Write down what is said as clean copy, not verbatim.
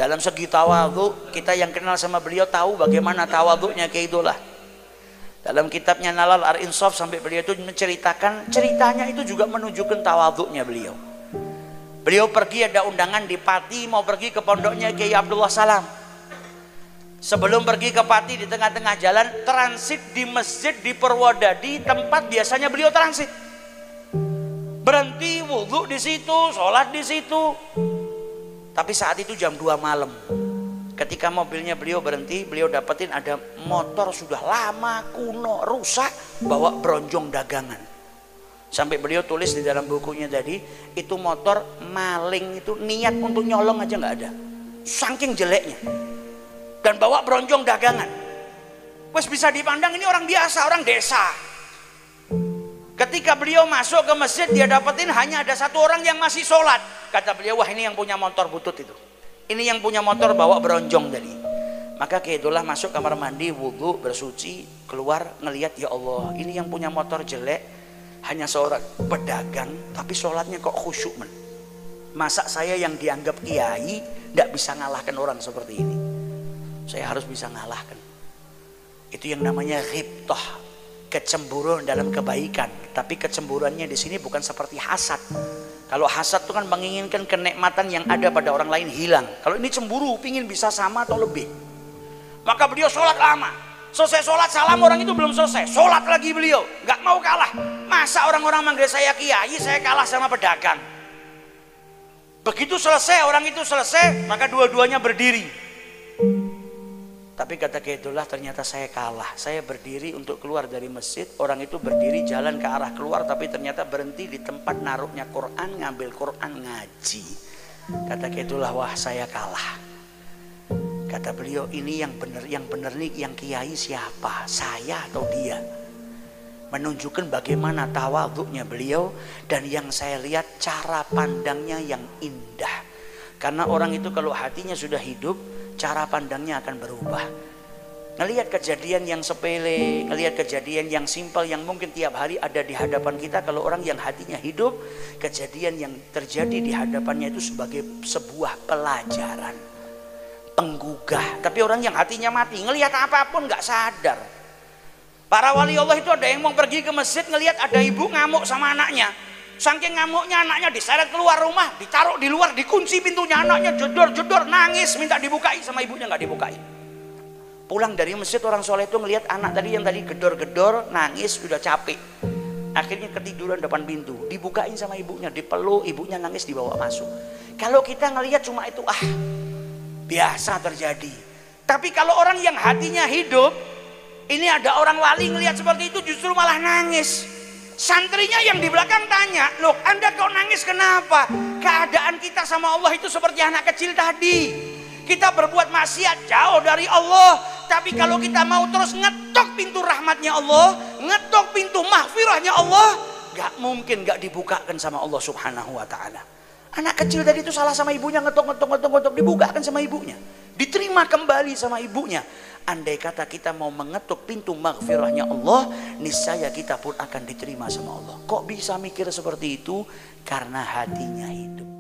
Dalam segi tawadhu, kita yang kenal sama beliau tahu bagaimana tawadhunya Kiai Dullah. Dalam kitabnya Nalal Ar-Insaf sampai beliau itu menceritakan, ceritanya itu juga menunjukkan tawadhunya beliau. Beliau pergi, ada undangan di Pati, mau pergi ke pondoknya Kiai Abdullah Salam. Sebelum pergi ke Pati, di tengah-tengah jalan transit di masjid di Purwodadi, tempat biasanya beliau transit. Berhenti wudhu di situ, sholat di situ. Tapi saat itu jam 2 malam. Ketika mobilnya beliau berhenti, beliau dapetin ada motor sudah lama, kuno, rusak, bawa bronjong dagangan. Sampai beliau tulis di dalam bukunya tadi, itu motor maling itu niat untuk nyolong aja nggak ada. Saking jeleknya. Dan bawa bronjong dagangan. Wes bisa dipandang ini orang biasa, orang desa. Ketika beliau masuk ke masjid, dia dapetin hanya ada satu orang yang masih sholat. Kata beliau, wah ini yang punya motor butut itu. Ini yang punya motor bawa bronjong tadi. Maka Kiai Dullah masuk kamar mandi, wudhu, bersuci, keluar ngelihat, ya Allah, ini yang punya motor jelek, hanya seorang pedagang, tapi sholatnya kok khusyuk men. Masa saya yang dianggap kiai tidak bisa ngalahkan orang seperti ini? Saya harus bisa ngalahkan. Itu yang namanya ghibtah, kecemburuan dalam kebaikan. Tapi kecemburuannya di sini bukan seperti hasad. Kalau hasad itu kan menginginkan kenikmatan yang ada pada orang lain hilang. Kalau ini cemburu, pingin bisa sama atau lebih. Maka beliau sholat lama. Selesai sholat salam, orang itu belum selesai. Sholat lagi beliau, nggak mau kalah. Masa orang-orang manggil saya kiai, saya kalah sama pedagang. Begitu selesai, orang itu selesai, maka dua-duanya berdiri. Tapi kata Kiai Dullah, ternyata saya kalah. Saya berdiri untuk keluar dari masjid, orang itu berdiri jalan ke arah keluar, tapi ternyata berhenti di tempat naruhnya Quran, ngambil Quran, ngaji. Kata Kiai Dullah, wah saya kalah. Kata beliau, ini yang benar nih, yang kiai siapa? Saya atau dia? Menunjukkan bagaimana tawadhunya beliau, dan yang saya lihat cara pandangnya yang indah. Karena orang itu kalau hatinya sudah hidup, cara pandangnya akan berubah. Ngelihat kejadian yang sepele, ngelihat kejadian yang simpel yang mungkin tiap hari ada di hadapan kita, kalau orang yang hatinya hidup, kejadian yang terjadi di hadapannya itu sebagai sebuah pelajaran, penggugah. Tapi orang yang hatinya mati, ngelihat apapun nggak sadar. Para wali Allah itu ada yang mau pergi ke masjid, ngelihat ada ibu ngamuk sama anaknya. Saking ngamuknya anaknya diseret keluar rumah, ditaruh di luar, dikunci pintunya, anaknya jedor-jedor nangis minta dibukai sama ibunya, nggak dibukai. Pulang dari masjid orang soleh itu ngelihat anak tadi yang tadi gedor-gedor nangis, udah capek, akhirnya ketiduran depan pintu, dibukain sama ibunya, dipeluk, ibunya nangis, dibawa masuk. Kalau kita ngelihat cuma itu, biasa terjadi. Tapi kalau orang yang hatinya hidup, ini ada orang wali ngelihat seperti itu justru malah nangis. Santrinya yang di belakang tanya, loh Anda kok nangis kenapa? Keadaan kita sama Allah itu seperti anak kecil tadi. Kita berbuat maksiat jauh dari Allah, tapi kalau kita mau terus ngetok pintu rahmatnya Allah, ngetok pintu mahfirahnya Allah, gak mungkin gak dibukakan sama Allah subhanahu wa ta'ala. Anak kecil tadi itu salah sama ibunya, ngetok, dibukakan sama ibunya, diterima kembali sama ibunya. Andai kata kita mau mengetuk pintu maghfirahnya Allah, niscaya kita pun akan diterima sama Allah. Kok bisa mikir seperti itu? Karena hatinya hidup.